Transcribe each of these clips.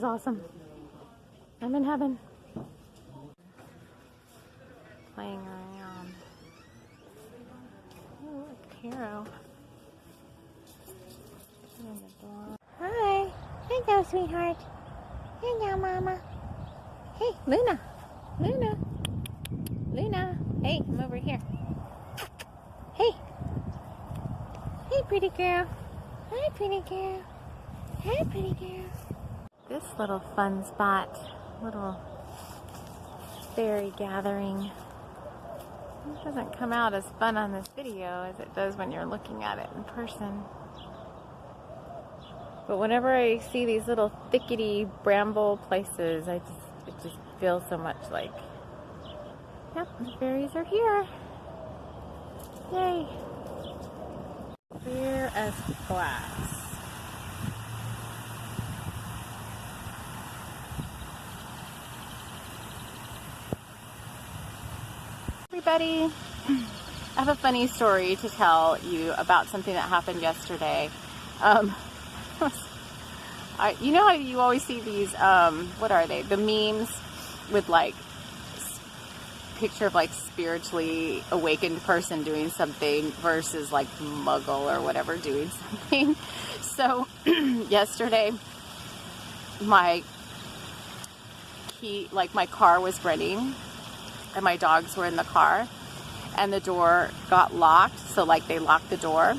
is awesome. I'm in heaven. Playing around. Oh, look, Hero. Hi. Hello, sweetheart. Hello, Mama. Hey, Luna. Luna. Luna. Hey, come over here. Hey. Hey, pretty girl. Hi, pretty girl. Hi, pretty girl. This little fun spot, little fairy gathering. It doesn't come out as fun on this video as it does when you're looking at it in person. But whenever I see these little thickety bramble places, it just feels so much like, yep, the fairies are here. Yay. Clear as glass. Everybody, I have a funny story to tell you about something that happened yesterday. You know how you always see these, what are they? The memes with like picture of like spiritually awakened person doing something versus like Muggle or whatever doing something. So yesterday, my car was running and my dogs were in the car and the door got locked. So like they locked the door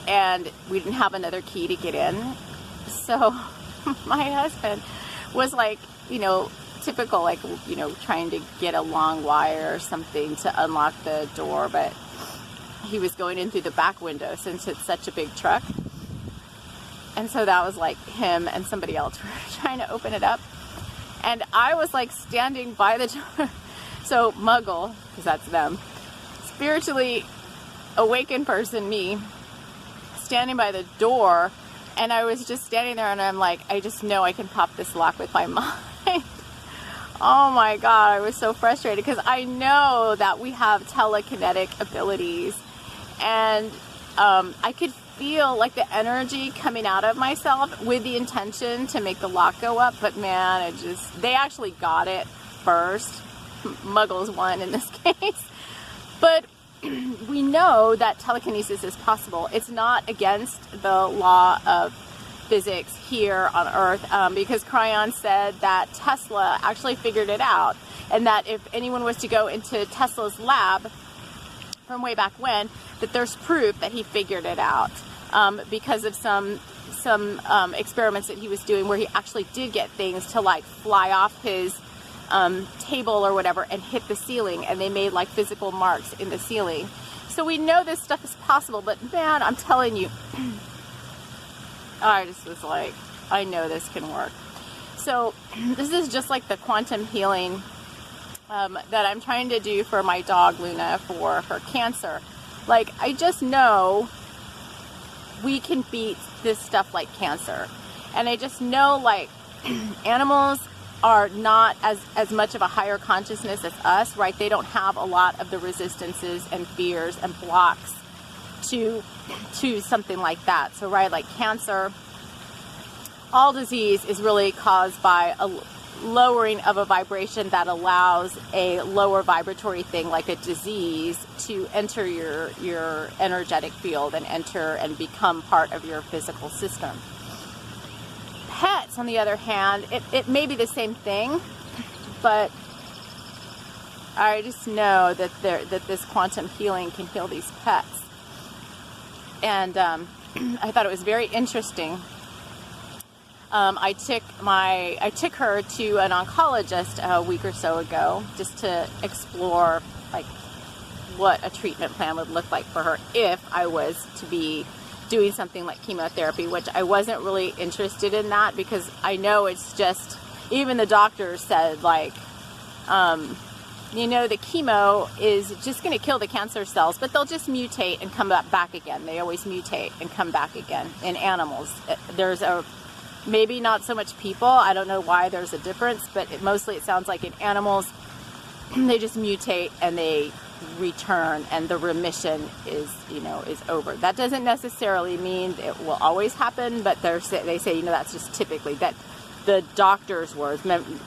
and we didn't have another key to get in. So my husband was like, you know, typical, like, you know, trying to get a long wire or something to unlock the door, but he was going in through the back window since it's such a big truck. And so that was like him and somebody else were trying to open it up. And I was like standing by the door. So Muggle, because that's them, spiritually awakened person, me, standing by the door. And I was just standing there and I'm like, I just know I can pop this lock with my mind. Oh my God, I was so frustrated because I know that we have telekinetic abilities and I could feel like the energy coming out of myself with the intention to make the lock go up. But man, they actually got it first. Muggles won in this case. But we know that telekinesis is possible. It's not against the law of physics here on Earth because Cryon said that Tesla actually figured it out, and that if anyone was to go into Tesla's lab from way back when, that there's proof that he figured it out because of some experiments that he was doing where he actually did get things to like fly off his table or whatever and hit the ceiling, and they made like physical marks in the ceiling. So we know this stuff is possible, but man, I'm telling you, I just was like, I know this can work. So this is just like the quantum healing that I'm trying to do for my dog Luna for her cancer. Like, I just know we can beat this stuff like cancer. And I just know like animals are not as much of a higher consciousness as us, right? They don't have a lot of the resistances and fears and blocks to something like that. So, right, like cancer, all disease is really caused by a lowering of a vibration that allows a lower vibratory thing like a disease to enter your energetic field and enter and become part of your physical system. Pets, on the other hand, it may be the same thing, but I just know that this quantum healing can heal these pets. And I thought it was very interesting. I took her to an oncologist a week or so ago just to explore like what a treatment plan would look like for her if I was to be doing something like chemotherapy, which I wasn't really interested in that because I know it's just, even the doctor said like, you know, the chemo is just going to kill the cancer cells, but they'll just mutate and come back again. They always mutate and come back again in animals. There's maybe not so much people. I don't know why there's a difference, but mostly it sounds like in animals, they just mutate and they return and the remission is over. That doesn't necessarily mean it will always happen, but they say, that's just typically that the doctor's words.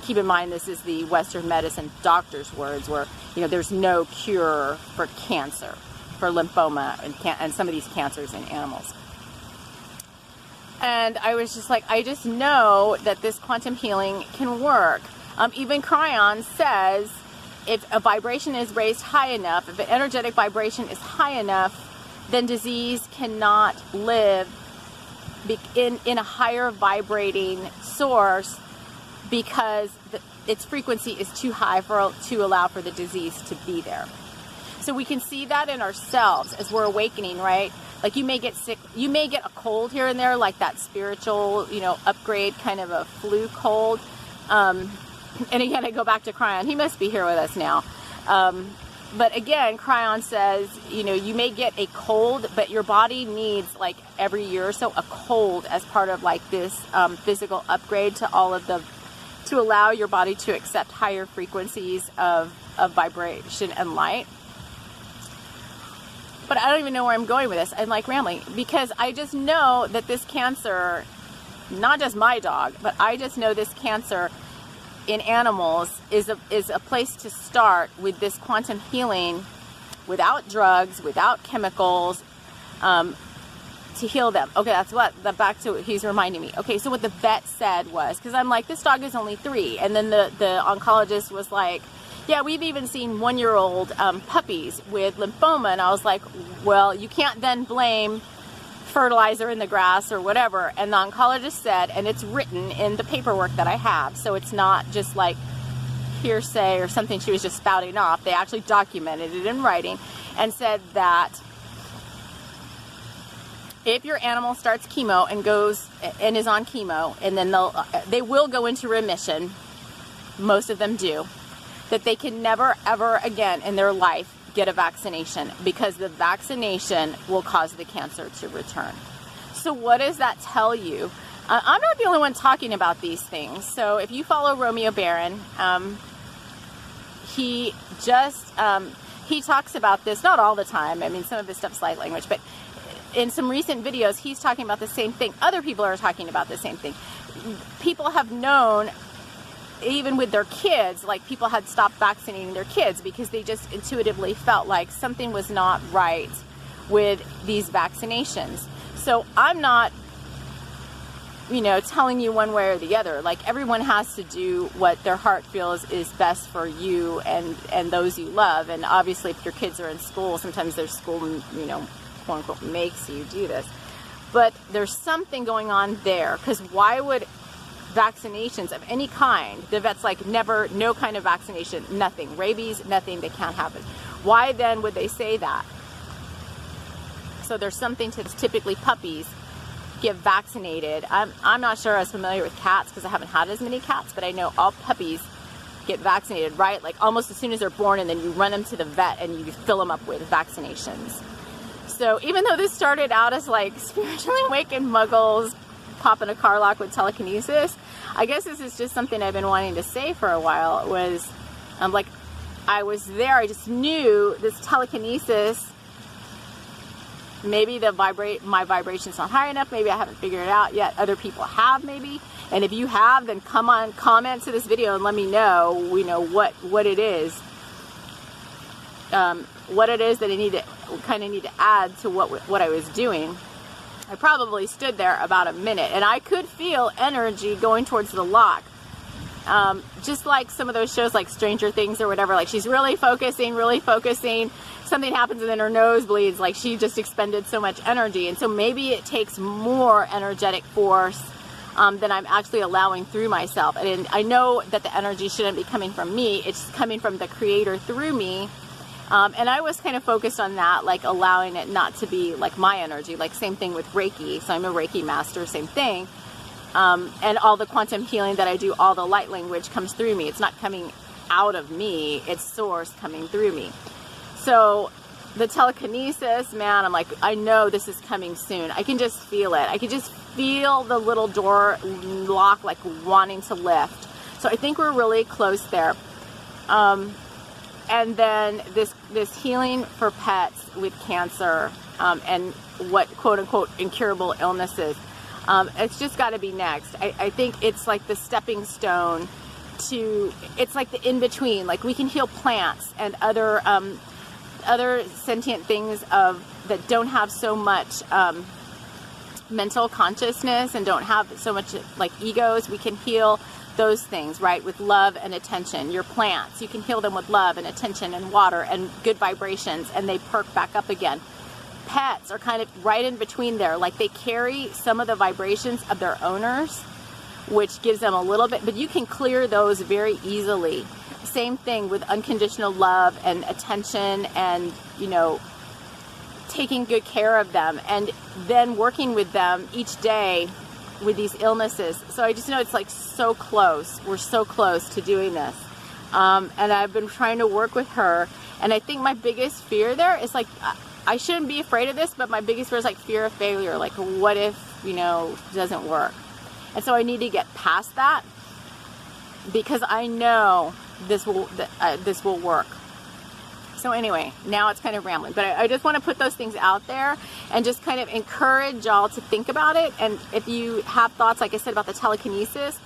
Keep in mind, this is the Western medicine doctor's words, where, you know, there's no cure for cancer, for lymphoma and some of these cancers in animals. And I was just like, I just know that this quantum healing can work. Even Cryon says, if a vibration is raised high enough, if an energetic vibration is high enough, then disease cannot live in a higher vibrating source, because its frequency is too high to allow for the disease to be there. So we can see that in ourselves as we're awakening, right? Like, you may get sick, you may get a cold here and there, like that spiritual, you know, upgrade, kind of a flu cold. And again, I go back to Cryon. He must be here with us now. But again, Cryon says, you know, you may get a cold, but your body needs, like, every year or so, a cold as part of, like, this physical upgrade to all of the, to allow your body to accept higher frequencies of vibration and light. But I don't even know where I'm going with this. I'm like rambling, because I just know that this cancer, not just my dog, but I just know this cancer in animals is a place to start with this quantum healing, without drugs, without chemicals, to heal them. Okay, that's what, back to what he's reminding me. Okay, so what the vet said was, because I'm like, this dog is only 3. And then the oncologist was like, yeah, we've even seen 1-year-old puppies with lymphoma. And I was like, well, you can't then blame fertilizer in the grass or whatever. And the oncologist said, and it's written in the paperwork that I have, so it's not just like hearsay or something she was just spouting off. They actually documented it in writing and said that if your animal starts chemo and goes and is on chemo, and then they will go into remission, most of them do, that they can never ever again in their life get a vaccination, because the vaccination will cause the cancer to return. So what does that tell you? I'm not the only one talking about these things. So if you follow Romeo Barron, he talks about this, not all the time. I mean, some of his stuff's light language, but in some recent videos, he's talking about the same thing. Other people are talking about the same thing. People have known, even with their kids, like, people had stopped vaccinating their kids because they just intuitively felt like something was not right with these vaccinations. So I'm not, you know, telling you one way or the other. Like, everyone has to do what their heart feels is best for you and those you love. And obviously, if your kids are in school, sometimes their school, you know, quote unquote, makes you do this. But there's something going on there, because why would vaccinations of any kind, the vet's like, never, no kind of vaccination, nothing, rabies, nothing, that can't happen. Why then would they say that? So there's something to this. Typically puppies get vaccinated. I'm not sure I was familiar with cats, because I haven't had as many cats, but I know all puppies get vaccinated, right? Like, almost as soon as they're born, and then you run them to the vet and you fill them up with vaccinations. So even though this started out as like spiritually awakened muggles popping a car lock with telekinesis, I guess this is just something I've been wanting to say for a while. Was like, I was there, I just knew this telekinesis, maybe my vibration's not high enough, maybe I haven't figured it out yet, other people have maybe, and if you have, then come on, comment to this video and let me know, you know, what it is. What it is that I kind of need to add to what I was doing. I probably stood there about a minute, and I could feel energy going towards the lock. Just like some of those shows like Stranger Things or whatever, like she's really focusing, something happens and then her nose bleeds, like she just expended so much energy. And so maybe it takes more energetic force than I'm actually allowing through myself. And I know that the energy shouldn't be coming from me, it's coming from the Creator through me. And I was kind of focused on that, like allowing it not to be like my energy, like same thing with Reiki. So I'm a Reiki master, same thing. And all the quantum healing that I do, all the light language comes through me. It's not coming out of me, it's source coming through me. So the telekinesis, man, I'm like, I know this is coming soon. I can just feel it. I can just feel the little door lock like wanting to lift. So I think we're really close there. And then this healing for pets with cancer and what quote unquote incurable illnesses. It's just got to be next. I think it's like the stepping stone to, it's like the in-between. Like we can heal plants and other sentient things that don't have so much mental consciousness and don't have so much like egos. We can heal those things, right, with love and attention. Your plants, you can heal them with love and attention and water and good vibrations, and they perk back up again. Pets are kind of right in between there. Like they carry some of the vibrations of their owners, which gives them a little bit, but you can clear those very easily. Same thing with unconditional love and attention and, you know, taking good care of them and then working with them each day with these illnesses. So I just know it's like so close. We're so close to doing this. And I've been trying to work with her. And I think my biggest fear there is like, I shouldn't be afraid of this, but my biggest fear is like fear of failure. Like what if, you know, it doesn't work? And so I need to get past that because I know this will work. So anyway, now it's kind of rambling, but I just want to put those things out there and just kind of encourage y'all to think about it. And if you have thoughts, like I said, about the telekinesis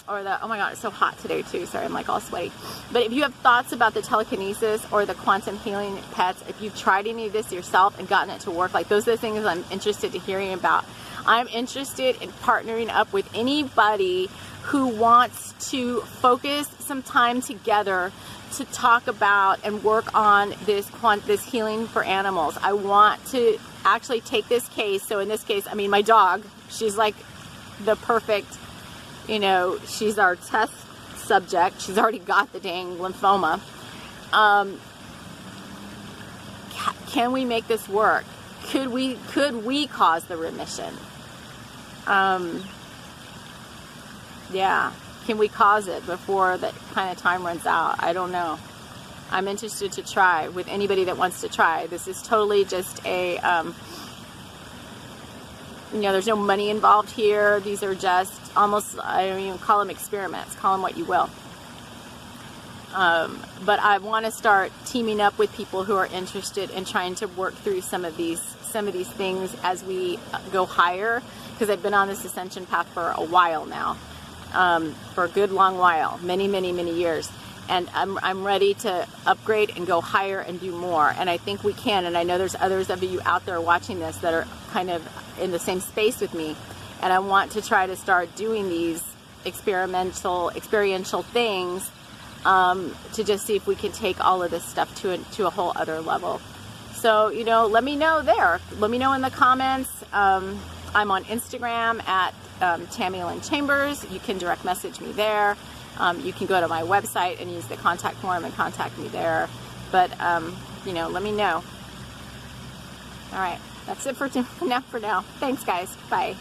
or the, oh my God, it's so hot today too. Sorry, I'm like all sweaty. But if you have thoughts about the telekinesis or the quantum healing pets, if you've tried any of this yourself and gotten it to work, like those are the things I'm interested in hearing about. I'm interested in partnering up with anybody who wants to focus some time together to talk about and work on this healing for animals. I want to actually take this case. So in this case, I mean, my dog, she's like the perfect, you know, she's our test subject. She's already got the dang lymphoma. Can we make this work? Could we cause the remission? Yeah. Can we cause it before that kind of time runs out? I don't know. I'm interested to try with anybody that wants to try. This is totally just a, you know, there's no money involved here. These are just almost, I don't even call them experiments. Call them what you will. But I want to start teaming up with people who are interested in trying to work through some of these things as we go higher, because I've been on this ascension path for a while now. For a good long while, many years, and I'm ready to upgrade and go higher and do more, and I think we can. And I know there's others of you out there watching this that are kind of in the same space with me, and I want to try to start doing these experiential things to just see if we can take all of this stuff to a whole other level. So, you know, let me know there. Let me know in the comments. I'm on Instagram at Tami Lynn Chambers. You can direct message me there. You can go to my website and use the contact form and contact me there. But, you know, let me know. All right. That's it for now. Thanks, guys. Bye.